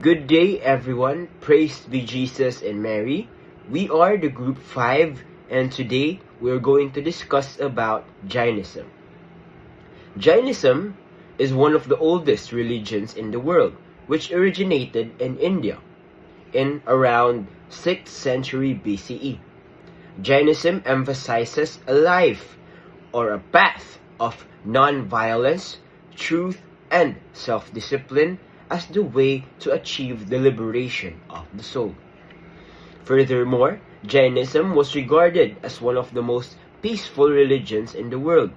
Good day, everyone. Praise be Jesus and Mary. We are the group 5, and today we're going to discuss about Jainism. Jainism is one of the oldest religions in the world, which originated in India in around 6th century BCE. Jainism emphasizes a life or a path of non-violence, truth, and self-discipline as the way to achieve the liberation of the soul. Furthermore, Jainism was regarded as one of the most peaceful religions in the world.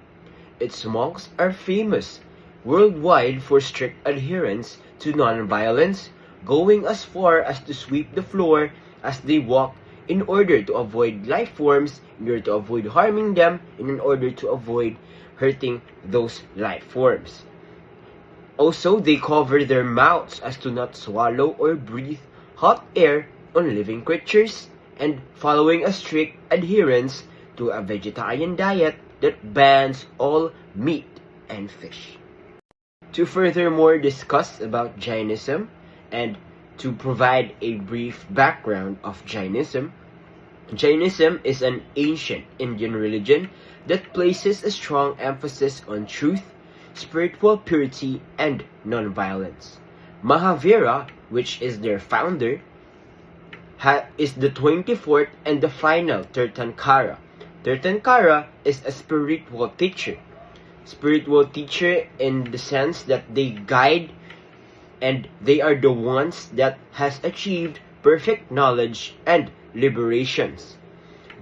Its monks are famous worldwide for strict adherence to non-violence, going as far as to sweep the floor as they walk in order to avoid life forms, in order to avoid harming them, and in order to avoid hurting those life forms. Also, they cover their mouths as to not swallow or breathe hot air on living creatures, and following a strict adherence to a vegetarian diet that bans all meat and fish. To furthermore discuss about Jainism and to provide a brief background of Jainism, Jainism is an ancient Indian religion that places a strong emphasis on truth, spiritual purity, and non-violence. Mahavira, which is their founder, is the 24th and the final Tirthankara. Tirthankara is a spiritual teacher. Spiritual teacher in the sense that they guide and they are the ones that has achieved perfect knowledge and liberations.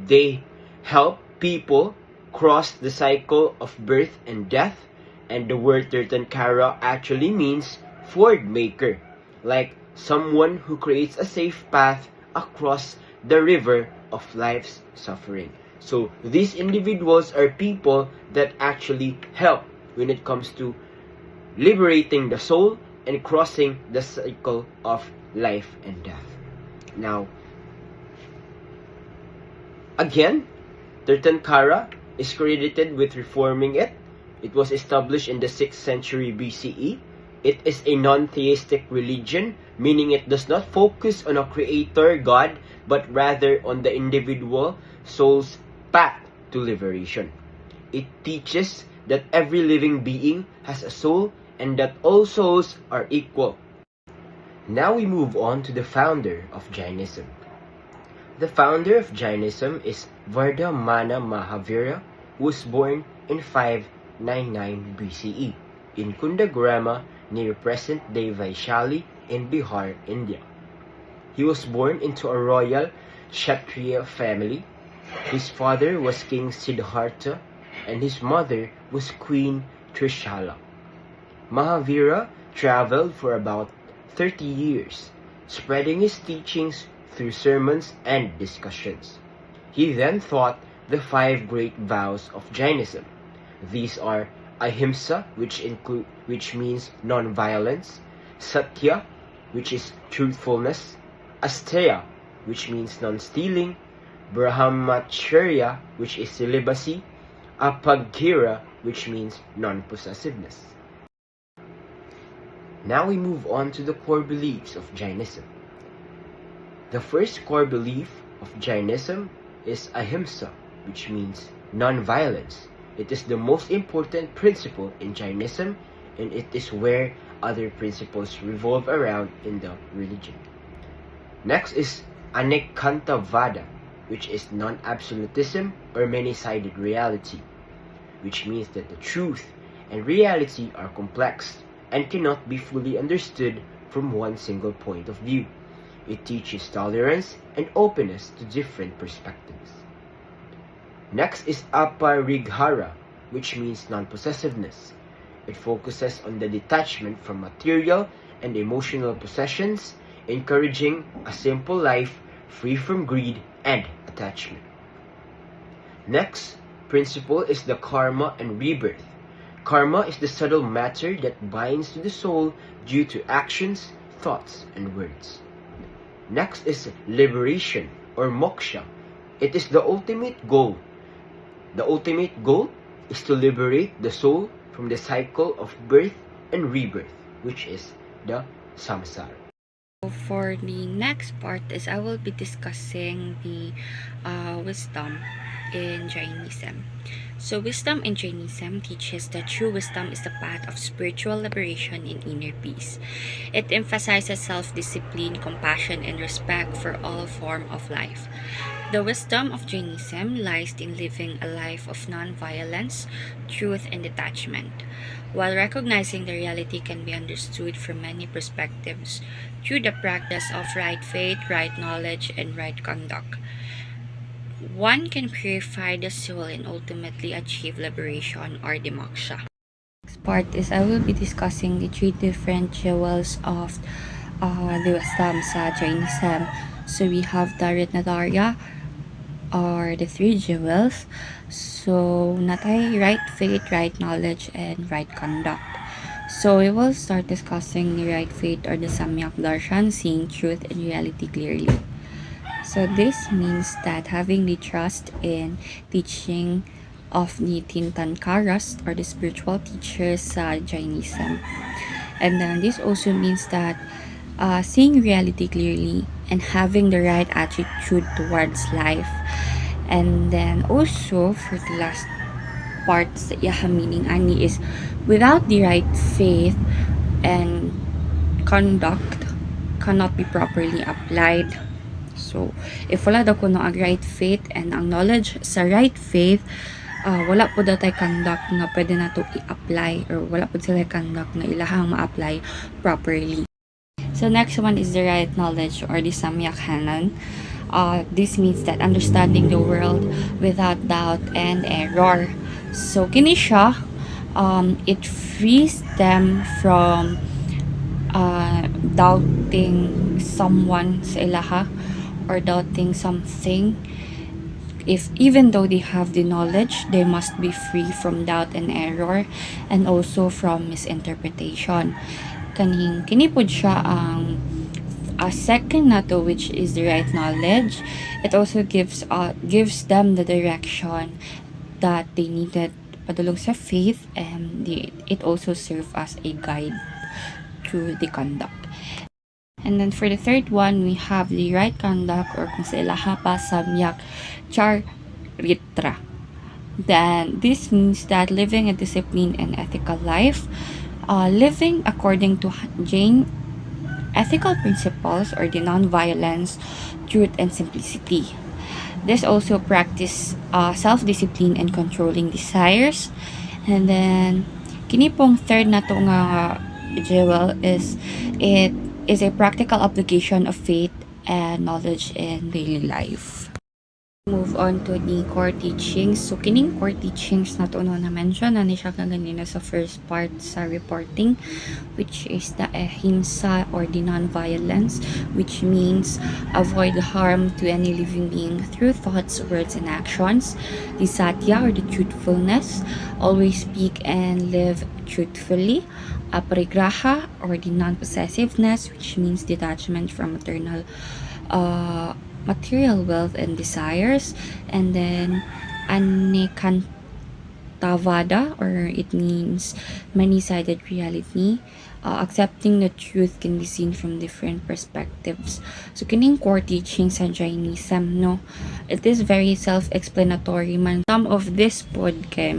They help people cross the cycle of birth and death, and the word Tirthankara actually means ford maker, like someone who creates a safe path across the river of life's suffering. So these individuals are people that actually help when it comes to liberating the soul and crossing the cycle of life and death. Now, again, Tirthankara is credited with reforming it. It was established in the 6th century BCE. It is a non-theistic religion, meaning it does not focus on a creator God, but rather on the individual soul's path to liberation. It teaches that every living being has a soul and that all souls are equal. Now we move on to the founder of Jainism. The founder of Jainism is Vardhamana Mahavira, who was born in 599 BCE in Kundagrama near present-day Vaishali in Bihar, India. He was born into a royal Kshatriya family. His father was King Siddhartha and his mother was Queen Trishala. Mahavira traveled for about 30 years, spreading his teachings through sermons and discussions. He then taught the 5 great vows of Jainism. These are Ahimsa, which means non-violence, Satya, which is truthfulness, Asteya, which means non-stealing, Brahmacharya, which is celibacy, Apaggira, which means non-possessiveness. Now we move on to the core beliefs of Jainism. The first core belief of Jainism is Ahimsa, which means non-violence. It is the most important principle in Jainism, and it is where other principles revolve around in the religion. Next is Anekantavada, which is non-absolutism or many-sided reality, which means that the truth and reality are complex and cannot be fully understood from one single point of view. It teaches tolerance and openness to different perspectives. Next is Aparighara, which means non-possessiveness. It focuses on the detachment from material and emotional possessions, encouraging a simple life free from greed and attachment. Next principle is the karma and rebirth. Karma is the subtle matter that binds to the soul due to actions, thoughts, and words. Next is liberation or moksha. It is the ultimate goal. The ultimate goal is to liberate the soul from the cycle of birth and rebirth, which is the samsara. for the next part is I will be discussing the wisdom in Jainism. So, wisdom in Jainism teaches that true wisdom is the path of spiritual liberation and inner peace. It emphasizes self-discipline, compassion, and respect for all form of life. The wisdom of Jainism lies in living a life of non-violence, truth, and detachment. While recognizing the reality can be understood from many perspectives through the practice of right faith, right knowledge, and right conduct, one can purify the soul and ultimately achieve liberation or the moksha. Next part is I will be discussing the three different jewels of the wisdom sa Jainism. So we have the Ratnatarya, or the three jewels. So, natay right faith, right knowledge, and right conduct. So, we will start discussing the right faith or the Samyak Darshan, seeing truth and reality clearly. So, this means that having the trust in teaching of the Tintankaras or the spiritual teachers sa Jainism. And then this also means that seeing reality clearly and having the right attitude towards life. And then also for the last part sa iyaha meaning ani is without the right faith and conduct cannot be properly applied. So, if wala daw kuno ang right faith and ang knowledge sa right faith, wala po daw tay conduct nga pwede na to i-apply or wala po sila conduct nga ilahang ma-apply properly. So, next one is the right knowledge or the Samyak Hanan. This means that understanding the world without doubt and error. So, kini siya, it frees them from doubting someone sa ilaha or doubting something. If even though they have the knowledge, they must be free from doubt and error and also from misinterpretation. Kini po siya ang second na to, which is the right knowledge. It also gives them the direction that they needed padulong sa faith, and it also serves as a guide to the conduct. And then for the third one, we have the right conduct or kung sa ilaha pa samyak charitra. Then this means that living a disciplined and ethical life, living according to Jain ethical principles or the non-violence, truth, and simplicity. This also practice self-discipline and controlling desires. And then, kini pong third na to nga jewel is it is a practical application of faith and knowledge in daily life. Move on to the core teachings. So, kining core teachings na to na mention na ni siya kaganina sa first part sa reporting, which is the ahimsa or the non-violence, which means avoid harm to any living being through thoughts, words, and actions. The satya or the truthfulness, always speak and live truthfully. Aparigraha or the non-possessiveness, which means detachment from material wealth and desires. And then anikantavada, or it means many-sided reality. Accepting the truth can be seen from different perspectives. So, kining core teaching sa Jainism, no, it is very self-explanatory man. Some of this pod kay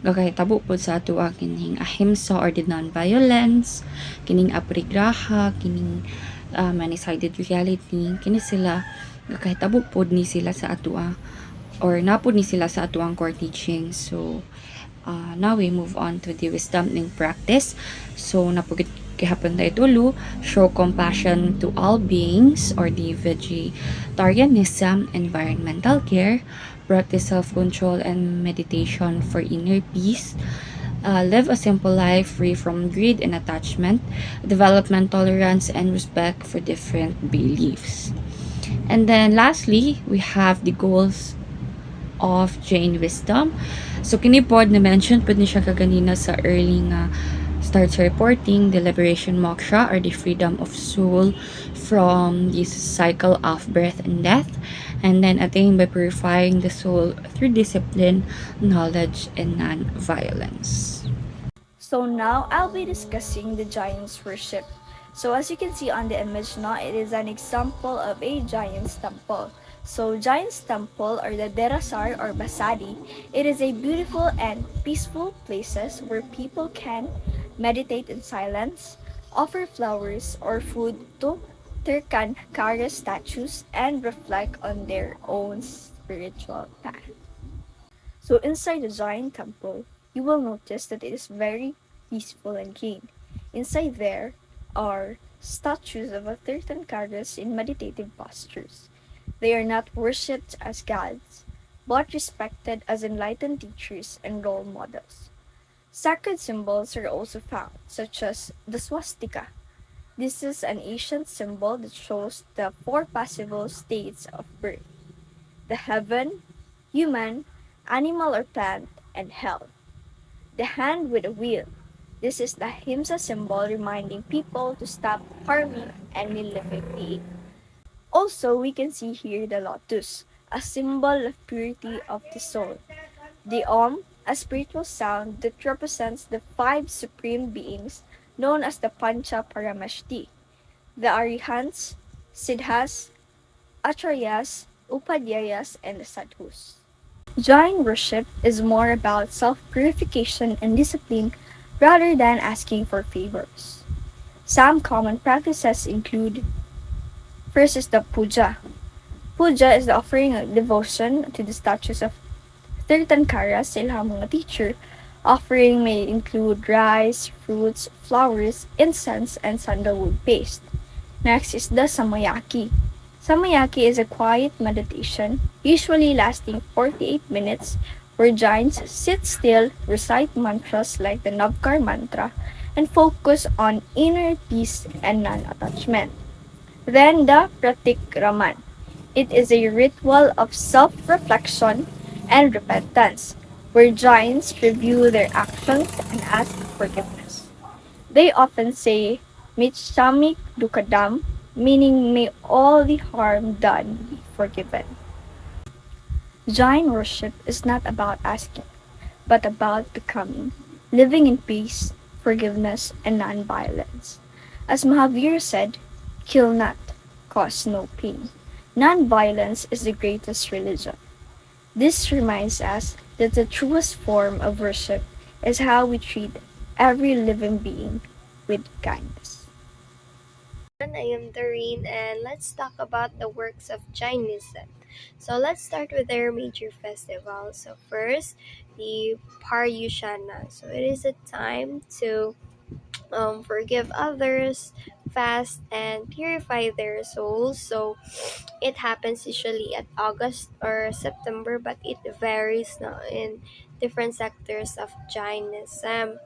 gakahitabo pod sa ato kining ahimsa or the non-violence, kining aparigraha, kining many-sided reality, kini sila gakahitabo pod ni sila sa atua or napod ni sila sa atuang core teaching. So, now we move on to the wisdom in practice. So, napugit kihapon tayo tulo, show compassion to all beings or the vegetarianism, environmental care, practice self-control and meditation for inner peace, live a simple life free from greed and attachment, development tolerance and respect for different beliefs. And then lastly, we have the goals of Jain wisdom. So kini pod na mention pod ni siya kaganina sa early nga start sa reporting, the liberation moksha or the freedom of soul from this cycle of birth and death, and then attained by purifying the soul through discipline, knowledge, and non-violence. So now I'll be discussing the Jain's worship. So as you can see on the image now, it is an example of a giant's temple. So giant's temple or the Derasar or Basadi, it is a beautiful and peaceful places where people can meditate in silence, offer flowers or food to Tirthankara statues, and reflect on their own spiritual path. So inside the giant temple, you will notice that it is very peaceful and clean. Inside there are statues of a Tirthankaras in meditative postures. They are not worshipped as gods, but respected as enlightened teachers and role models. Sacred symbols are also found, such as the swastika. This is an ancient symbol that shows the four possible states of birth: the heaven, human, animal or plant, and hell. The hand with a wheel. This is the Himsa symbol reminding people to stop harming any living being. Also, we can see here the lotus, a symbol of purity of the soul. The Om, a spiritual sound that represents the five supreme beings known as the Pancha Parameshti, the Arihants, Siddhas, Acharyas, Upadhyayas, and the Sadhus. Jain worship is more about self-purification and discipline rather than asking for favors. Some common practices include: first is the puja. Puja is the offering of devotion to the statues of Tirthankara, sila mga teacher. Offering may include rice, fruits, flowers, incense, and sandalwood paste. Next is the Samayaki. Samayaki is a quiet meditation, usually lasting 48 minutes, where giants sit still, recite mantras like the Navkar mantra, and focus on inner peace and non-attachment. Then the Pratikraman. It is a ritual of self-reflection and repentance, where giants review their actions and ask forgiveness. They often say, Mitsami Dukadam, meaning may all the harm done be forgiven. Jain worship is not about asking, but about becoming, living in peace, forgiveness, and non-violence. As Mahavir said, kill not, cause no pain. Non-violence is the greatest religion. This reminds us that the truest form of worship is how we treat every living being with kindness. I am Doreen, and let's talk about the works of Jainism. So let's start with their major festivals. So first, the Paryushana. So it is a time to forgive others, fast, and purify their souls. So it happens usually at August or September, but it varies now in different sectors of Jainism.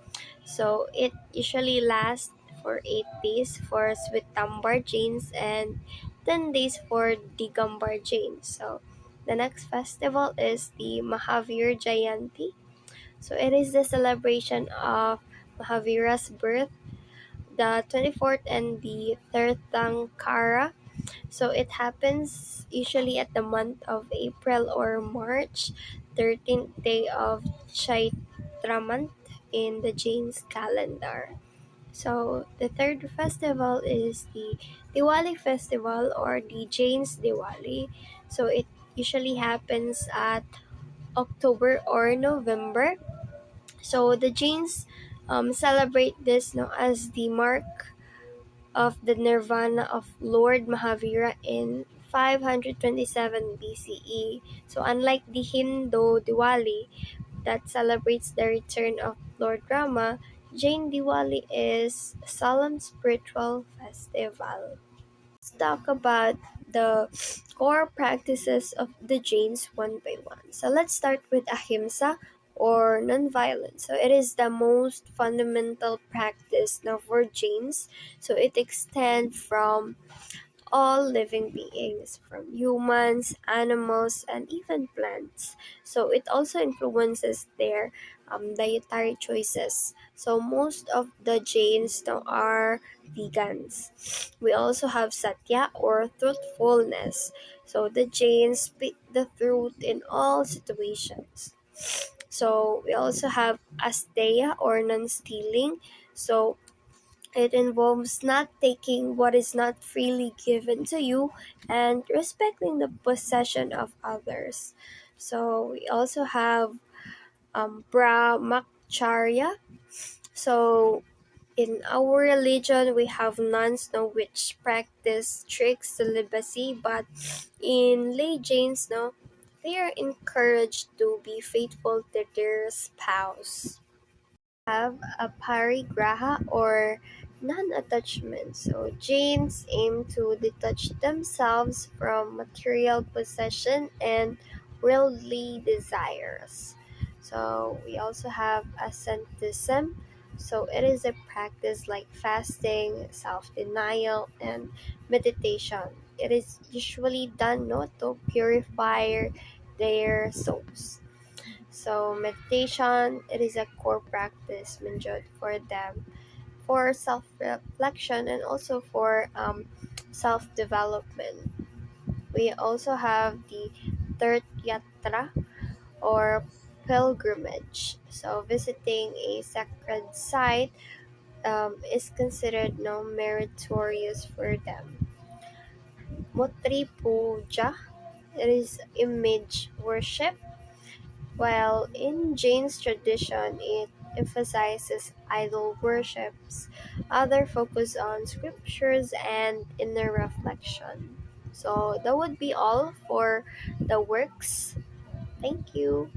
So it usually lasts for 8 days for Swetambar Jains and 10 days for Digambar Jains. So the next festival is the Mahavir Jayanti. So it is the celebration of Mahavira's birth, the 24th and the 3rd Tankara. So it happens usually at the month of April or March, 13th day of Chaitra month in the Jain's calendar. So the third festival is the Diwali festival or the Jain's Diwali. So it usually happens at October or November. So the Jains celebrate this now as the mark of the nirvana of Lord Mahavira in 527 BCE. So unlike the Hindu Diwali that celebrates the return of Lord Rama, Jain Diwali is a solemn spiritual festival. Let's talk about the core practices of the Jains one by one. So let's start with ahimsa or nonviolence. So it is the most fundamental practice now for Jains. So it extends from all living beings, from humans, animals, and even plants. So it also influences their dietary choices. So most of the Jains now are vegans. We also have Satya or truthfulness. So the Jains speak the truth in all situations. So we also have Asteya or non-stealing. So It involves not taking what is not freely given to you and respecting the possession of others. So we also have Brahmacharya. So in our religion, we have nuns no, which practice strict celibacy, but in lay Jains, no, they are encouraged to be faithful to their spouse. Have a parigraha or non-attachment. So Jains aim to detach themselves from material possession and worldly desires. So we also have asceticism. So it is a practice like fasting, self-denial, and meditation. It is usually done not to purify their souls. So meditation, it is a core practice manjot for them for self-reflection and also for self-development. We also have the Tirth or pilgrimage. So visiting a sacred site is considered no meritorious for them. Mutri Puja, it is image worship. While in Jain's tradition, it emphasizes idol worships, other focus on scriptures and inner reflection. So that would be all for the works. Thank you.